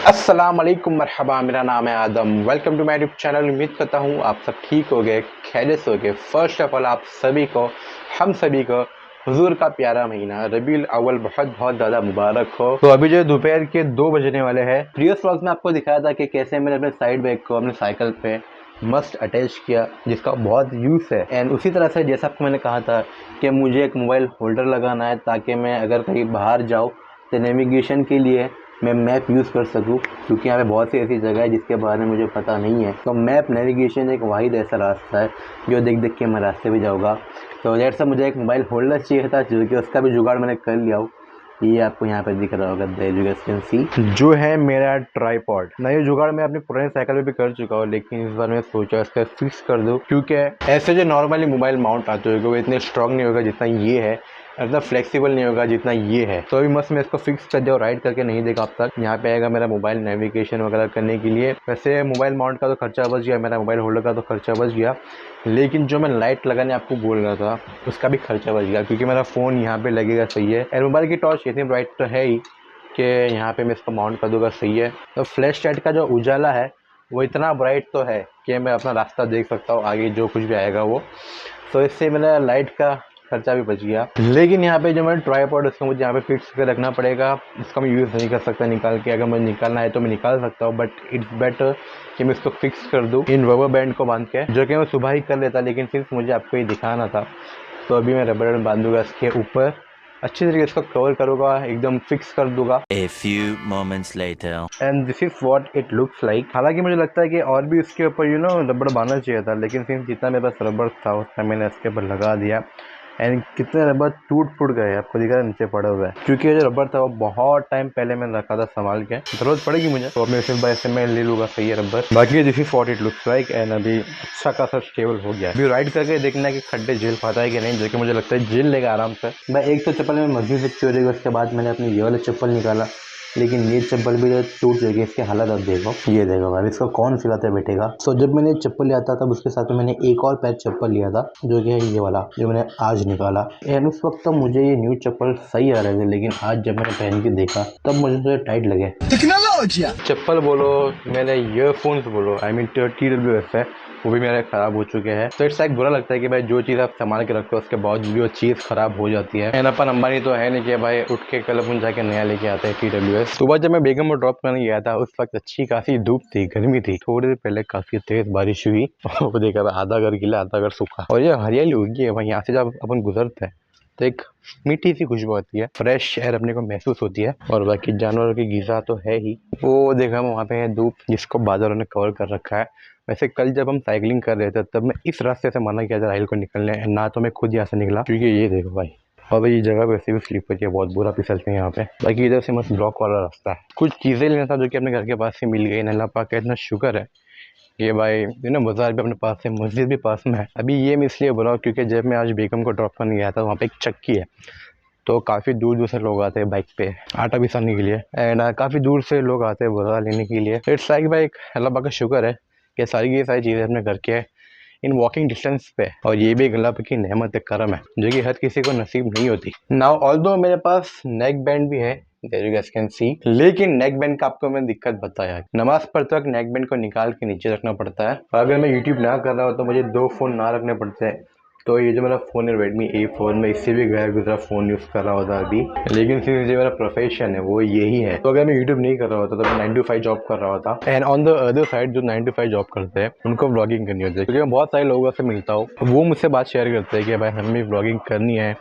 अस्सलाम वालेकुम मरहबा, मेरा नाम है Adam. Welcome to my YouTube channel. उम्मीद करता हूँ आप सब ठीक हो गए, खैरियत से हो गए। फर्स्ट ऑफ ऑल आप सभी को, हम सभी को हुजूर का प्यारा महीना रबीउल अव्वल बहुत बहुत ज़्यादा मुबारक हो। तो अभी जो दोपहर के 2 बजने वाले हैं। प्रीवियस व्लॉग्स में आपको दिखाया था कि कैसे मैंने अपने साइड बैग को अपने साइकिल पे मस्त अटैच किया, जिसका बहुत यूज़ है। एंड उसी तरह से जैसा आपको मैंने कहा था कि मुझे एक मोबाइल होल्डर लगाना है, ताकि मैं अगर कहीं बाहर जाऊँ तो नेविगेशन के लिए मैं मैप यूज़ कर सकूँ, क्योंकि यहाँ पे बहुत सी ऐसी जगह है जिसके बारे में मुझे पता नहीं है। तो मैप नेविगेशन एक वाहिद ऐसा रास्ता है जो देख देख के मैं रास्ते पे जाऊँगा। तो दैट्स से मुझे एक मोबाइल होल्डर चाहिए था, जो कि उसका भी जुगाड़ मैंने कर लिया हूँ। ये आपको यहाँ पे दिख रहा होगा, यू कैन सी, जो है मेरा ट्राईपॉड। ना ये जुगाड़ मैं अपनी पुराने साइकिल पे भी कर चुका हूँ, लेकिन इस बार मैं सोचा इसका फिक्स कर दूँ, क्योंकि ऐसे जो नॉर्मली मोबाइल माउंट आते होगा वो इतने स्ट्रॉन्ग नहीं होगा जितना ये है, इतना फ्लेक्सिबल नहीं होगा जितना ये है। तो अभी मस्त मैं इसको फिक्स कर दिया और राइड करके नहीं देखा अब तक। यहाँ पे आएगा मेरा मोबाइल नेविगेशन वगैरह करने के लिए। वैसे मोबाइल माउंट का तो खर्चा बच गया, मेरा मोबाइल होल्डर का तो खर्चा बच गया, लेकिन जो मैं लाइट लगाने आपको बोल रहा था उसका भी खर्चा बच गया, क्योंकि मेरा फ़ोन यहाँ पे लगेगा, सही है। और मोबाइल की टॉर्च इतनी ब्राइट तो है ही कि यहाँ पे मैं इसको माउंट कर दूँगा, सही है। तो फ्लैश लाइट का जो उजाला है वो इतना ब्राइट तो है कि मैं अपना रास्ता देख सकता हूँ, आगे जो कुछ भी आएगा वो। तो इससे मेरा लाइट का खर्चा भी बच गया। लेकिन यहाँ पे जो मेरा ट्राईपॉड, उसको मुझे यहाँ पे फिक्स करके रखना पड़ेगा। इसका मैं यूज़ नहीं कर सकता निकाल के। अगर मुझे निकालना है तो मैं निकाल सकता हूँ, बट इट्स बेटर कि मैं इसको फिक्स कर दूँ इन रबर बैंड को बांध के, जो कि मैं सुबह ही कर लेता, लेकिन सिर्फ मुझे आपको ये दिखाना था। तो अभी मैं रबर बैंड बांधूंगा इसके ऊपर, अच्छी तरीके से इसको कवर करूँगा, एकदम फिक्स कर दूंगा। A few moments later. And this is what it looks like. हालांकि मुझे लगता है कि और भी इसके ऊपर रबड़ बांधना चाहिए था, लेकिन सिर्फ जितना मेरे पास रबड़ था उतना मैंने इसके ऊपर लगा दिया। एंड कितने रबड़ टूट फूट गए, आपको दिख रहा है नीचे पड़ा हुआ है, क्योंकि ये जो रबड़ था वो बहुत टाइम पहले मैंने रखा था संभाल के। जरूरत पड़ेगी मुझे तो अपने सिर्फ बाय से मैं ले लूँगा, सही है रबड़। बाकी this is what it looks like. And अभी अच्छा खासा स्टेबल हो गया है। अभी राइड करके देखना है कि खड्डे झेल पाता है कि नहीं, जो कि मुझे लगता है झेल लेगा आराम से। मैं एक तो चप्पल में मस्जिद से चोरी गई, उसके बाद मैंने अपनी ये वाला चप्पल निकाला, लेकिन ये चप्पल भी टूट जाएगी। इसकी हालत आप देखो, ये देखो भाई, इसको कौन सिलाते बैठेगा। सो जब मैंने चप्पल लिया था तब उसके साथ में मैंने एक और पैर चप्पल लिया था, जो कि है ये वाला जो मैंने आज निकाला। एंड उस वक्त तो मुझे ये न्यू चप्पल सही आ रहे थे, लेकिन आज जब मैंने पहन के देखा तब मुझे थोड़े टाइट लगे। टेक्नोलॉजी चप्पल बोलो, मेरे ईयरफोन्स बोलो, आई मीन TWS है, वो भी मेरे ख़राब हो चुके हैं। तो इट्स लाइक बुरा लगता है कि भाई जो चीज़ आप संभाल के रखते हो उसके बाद भी वो चीज़ ख़राब हो जाती है। एंड अपन अंबानी तो है नहीं कि भाई उठ के कल अपन जाके नया लेके आते हैं TWS। सुबह जब मैं बेगम को ड्रॉप करने गया था उस वक्त अच्छी खासी धूप थी, गर्मी थी। थोड़ी देर पहले काफ़ी तेज़ बारिश हुई और देखा आधा घर गीला आधा घर सूखा, और ये हरियाली उगी है भाई। यहाँ से जब अपन गुजरते हैं तो एक मीठी सी खुशबू आती है, फ्रेश एयर अपने को महसूस होती है। और बाकी जानवरों की ग़िज़ा तो है ही। वो देखा मैं वहाँ पे है धूप, जिसको बादलों ने कवर कर रखा है। वैसे कल जब हम साइकिलिंग कर रहे थे तब मैं इस रास्ते से मना किया था राइल को निकलने, ना तो मैं खुद यहाँ से निकला, क्योंकि ये देखो भाई, और भाई ये जगह वैसे भी स्लीपर है, बहुत बुरा फिसलते हैं यहाँ पे। बाकी इधर से मस्त ब्लॉक वाला रास्ता है। कुछ चीज़ें लेना था जो कि अपने घर के पास से मिल गई। अल्लाह पाक का इतना शुक्र है कि भाई बाजार भी अपने पास है, मस्जिद भी पास में है। अभी ये मैं इसलिए बोल रहा हूँ क्योंकि जब मैं आज बेगम को ड्रॉप करने गया था वहाँ पे एक चक्की है, तो काफ़ी दूर दूर से लोग आते हैं बाइक पे आटा पिसाने के लिए। एंड काफ़ी दूर से लोग आते हैं बाजार लेने के लिए। इट्स लाइक भाई अल्लाह पाक का शुक्र है कि सारी की सारी चीज़ें अपने घर के इन वॉकिंग डिस्टेंस पे, और ये भी अल्लाह की नेमत करम है जो कि हर किसी को नसीब नहीं होती। नाउ ऑल्दो मेरे पास नेक बैंड भी है, you guys can see, लेकिन नेक बैंड का आपको मैं दिक्कत बताया, नमाज पढ़ते वक्त नेक बैंड को निकाल के नीचे रखना पड़ता है। और अगर मैं यूट्यूब ना कर रहा हूँ तो मुझे 2 फ़ोन ना रखने पड़ते हैं। तो ये जो मेरा फ़ोन है Redmi A4, मैं इससे भी गैर गुजरा फ़ोन यूज़ कर रहा होता अभी, लेकिन फिर जो मेरा प्रोफेशन है वो यही है। तो अगर मैं यूट्यूब नहीं कर रहा होता तो मैं 9 to 5 जॉब कर रहा होता। And on the other side जो 9 to 5 जॉब करते हैं उनको व्लॉगिंग करनी होती है, क्योंकि मैं बहुत सारे लोगों से मिलता हूँ, वो मुझसे बात शेयर करते हैं कि भाई हमें भी व्लॉगिंग करनी है,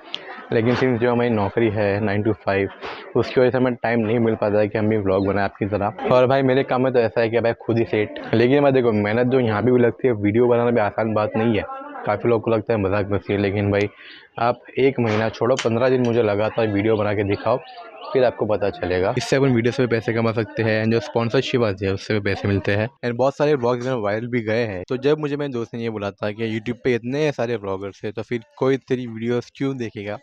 लेकिन सिंस जो हमारी नौकरी है 9 to 5, उसकी वजह से हमें टाइम नहीं मिल पाता है कि हम भी व्लॉग बनाएं आपकी तरह। और भाई मेरे काम में तो ऐसा है कि भाई खुद ही सेट, लेकिन मैं देखो मेहनत जो यहाँ भी लगती है, वीडियो बनाना भी आसान बात नहीं है। काफ़ी लोग को लगता है मजाक मस्ती है, लेकिन भाई आप 1 महीना छोड़ो, 15 दिन मुझे लगातार वीडियो बना के दिखाओ, फिर आपको पता चलेगा। इससे अपन वीडियो से भी पैसे कमा सकते हैं, एंड जो स्पॉन्सरशिप आती है उससे भी पैसे मिलते हैं। एंड बहुत सारे व्लॉग्स में वायरल भी गए हैं। तो जब मुझे मेरे दोस्त ने ये बोला था कि यूट्यूब पे इतने सारे व्लॉगर्स हैं तो फिर कोई तेरी वीडियोस क्यों देखेगा,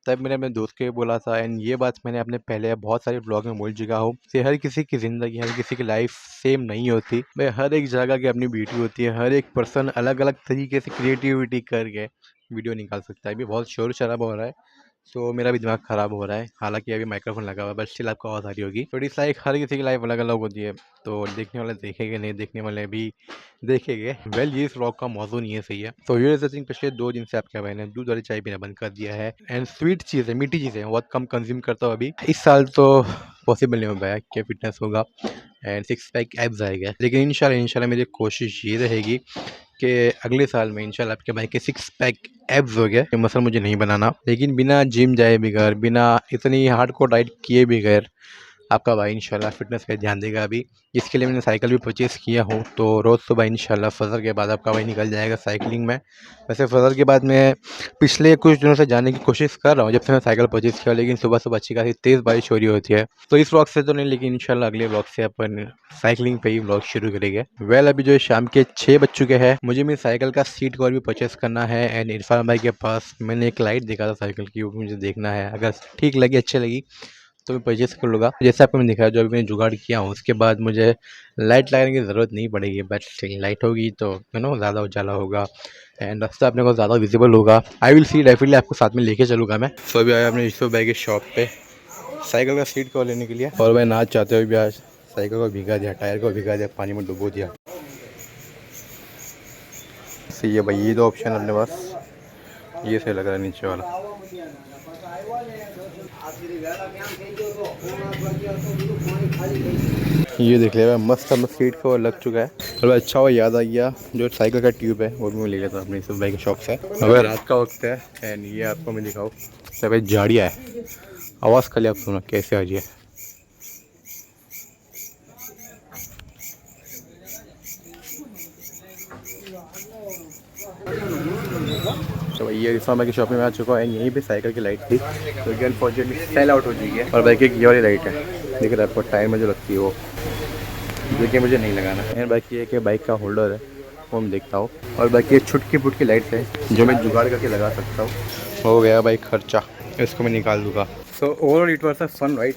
तब मैंने अपने दोस्त को ये बोला था। एंड ये बात मैंने अपने पहले बहुत सारे ब्लॉग में बोल चुका हूँ कि हर किसी की ज़िंदगी, हर किसी की लाइफ सेम नहीं होती भाई। हर एक जगह की अपनी ब्यूटी होती है, हर एक पर्सन अलग अलग तरीके से क्रिएटिविटी करके वीडियो निकाल सकता है। अभी बहुत शोर शराबा हो रहा है, तो मेरा भी दिमाग ख़राब हो रहा है, हालांकि अभी माइक्रोफोन लगा हुआ है, बट स्टिल आपको आवाज़ आ रही होगी। बट इस लाइक हर किसी की लाइफ अलग अलग होती है, तो देखने वाले देखेंगे, नहीं देखने वाले भी देखेंगे। वेल, ये इस व्लॉग का मौजू नहीं है, सही है। तो ये थिंक पिछले 2 दिन से आपके भाई ने दूध वाली चाय पीना बंद कर दिया है, एंड स्वीट चीज़ें, मीठी चीज़ें बहुत कम कंज्यूम करता हूँ अभी। इस साल तो पॉसिबल नहीं हो पाया कि फिटनेस होगा एंड सिक्स पैक एब्स आएगा, लेकिन इंशाल्लाह मेरी कोशिश ये रहेगी कि अगले साल में इंशाल्लाह आपके भाई के सिक्स पैक एब्स हो गए। मसल मुझे नहीं बनाना, लेकिन बिना जिम जाए बगैर, बिना इतनी हार्डकोर डाइट किए बगैर आपका भाई इंशाल्लाह फिटनेस पे ध्यान देगा अभी। इसके लिए मैंने साइकिल भी परचेज़ किया हूँ, तो रोज़ सुबह इंशाल्लाह फजर के बाद आपका भाई निकल जाएगा साइकिलिंग में। वैसे फजर के बाद मैं पिछले कुछ दिनों से जाने की कोशिश कर रहा हूँ, जब से मैं साइकिल परचेज़ किया, लेकिन सुबह-सुबह अच्छी खासी तेज़ बारिश हो रही होती है। तो इस व्लॉग से तो नहीं, लेकिन इंशाल्लाह अगले व्लॉग से अपन साइकिलिंग पे ही व्लॉग शुरू करेंगे। वेल, अभी जो है शाम के 6 बज चुके हैं। मुझे मेरी साइकिल का सीट कवर भी परचेज़ करना है, एंड इरफान भाई के पास मैंने एक लाइट देखा था साइकिल की, वो मुझे देखना है। अगर ठीक लगी, अच्छी लगी तो मैं परचेज़ कर लूँगा। जैसे आपको मैंने दिखाया, जो अभी मैंने जुगाड़ किया हूँ, उसके बाद मुझे लाइट लगाने की ज़रूरत नहीं पड़ेगी, बट स्टिल लाइट होगी तो ज़्यादा उजाला होगा एंड रास्ता अपने को ज़्यादा विजिबल होगा। आई विल सी, डेफिनेटली आपको साथ में लेके चलूँगा मैं। सो अभी आया अपने यूसुफ भाई की शॉप पे साइकिल का सीट कवर लेने के लिए, और मैं ना चाहते हुए भी आज साइकिल को भिगा दिया, टायर को भिगा दिया, पानी में डुबो दिया। सही है भाई, ये दो ऑप्शन अपने पास, ये सही लग रहा है नीचे वाला। ये देख लिया, मस्त मस्त सीट कवर लग चुका है। और अच्छा हुआ याद आ गया, जो साइकिल का ट्यूब है वो भी मैं ले लेता हूँ अपनी यूसुफ भाई की शॉप से। अगर रात का वक्त है एंड ये आपको मैं दिखाऊँ, सब झाड़ियाँ है, आवाज़ खाली आप सुनो कैसे आ रही है। तो भाई ये रिफा की शॉप में आ चुका है, यहीं पे साइकिल की लाइट थी, तो कि अनफॉर्चुनेटली सेल आउट हो चुकी है। और बाइक एक ये वाली लाइट है, दिख रहा है आपको, टायर में जो लगती है वो, देखिए मुझे नहीं लगाना है। बाकी ये कि बाइक का होल्डर है वो मैं देखता हूँ, और बाकी ये छुटकी फुटकी लाइट्स है जो मैं जुगाड़ करके लगा सकता हूँ। हो गया भाई खर्चा, इसको मैं निकाल दूँगा। So overall it was a fun ride.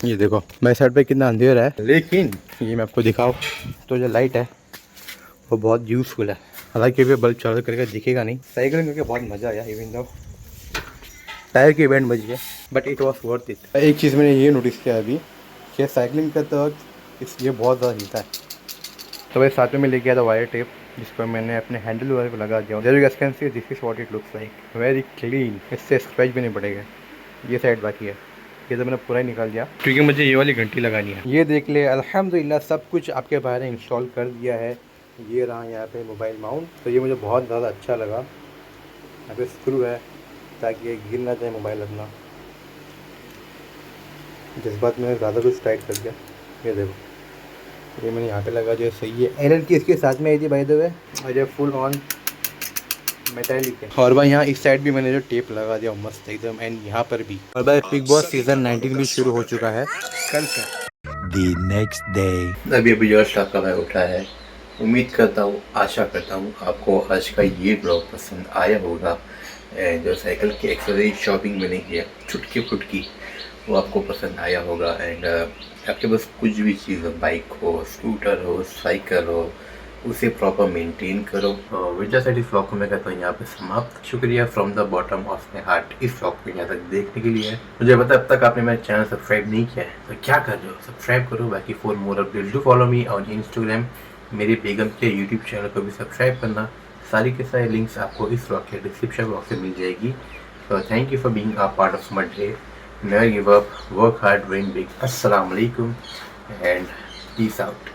ये देखो मेरे साइड पे कितना अंधेरा है, लेकिन ये मैं आपको दिखाऊँ तो जो लाइट है वो बहुत यूज़फुल है। हालांकि भी बल्ब चालू करके दिखेगा नहीं। साइकिलिंग करके बहुत मज़ा आया, इवन दो टायर की इवेंट बच गया, but it was worth it. एक चीज़ मैंने ये नोटिस किया अभी कि साइकिलिंग करते वक्त इसलिए बहुत ज़्यादा हिलता है। तो भाई साथ में लेके आया था वायर टेप, जिसको मैंने अपने हैंडल वायर पर लगा दिया। There you can see this is what it looks like, very clean, इससे स्क्रैच भी नहीं पड़ेगा। ये साइड बाकी है, ये तो मैंने पूरा ही निकाल दिया, क्योंकि मुझे ये वाली घंटी लगानी है। ये देख ले, अल्हम्दुलिल्लाह सब कुछ आपके भाई ने इंस्टॉल कर दिया है। ये रहा यहाँ पे मोबाइल माउंट, तो ये मुझे बहुत ज़्यादा अच्छा लगा। यहाँ पे स्क्रू है ताकि ये गिर ना जाए मोबाइल अपना। जज्बात में ज़्यादा कुछ टाइट कर दिया। ये देखो, ये मैंने यहाँ पे लगा जो सही है। एलन की इसके साथ में आई थी बाय द वे, और ये फुल ऑन मेटालिक है। और भाई यहाँ इस साइड भी मैंने जो टेप लगा दिया मस्त एकदम, एंड यहाँ पर भी। और भाई बिग बॉस सीजन 19 भी शुरू हो चुका है कल से। The next day. अभी जस्ट आपका भाई उठा है। उम्मीद करता हूँ, आशा करता हूँ आपको आज का ये ब्लॉग पसंद आया होगा। जो साइकिल की एक्सेसरीज शॉपिंग मैंने किया छुटकी फुटकी, वो आपको पसंद आया होगा। एंड आपके पास कुछ भी चीज़ हो, बाइक हो, स्कूटर हो, साइकिल हो, उसे प्रॉपर मेंटेन करो। विजय साइड इस व्लॉग को मैं कहता हूँ यहाँ पे समाप्त। शुक्रिया from the bottom of my heart इस व्लॉग को यहाँ तक देखने के लिए। मुझे पता अब तक आपने मेरा चैनल सब्सक्राइब नहीं किया है, तो क्या कर रहे हो, सब्सक्राइब करो। बाकी for more update do follow me on Instagram. मेरे बेगम के यूट्यूब चैनल को भी सब्सक्राइब करना। सारी के सारे लिंक्स आपको इस व्लॉग के डिस्क्रिप्शन बॉक्स में मिल जाएगी। तो thank you for being a part of my day. Never give up, work hard, dream big. अस्सलाम वालेकुम एंड पीस आउट।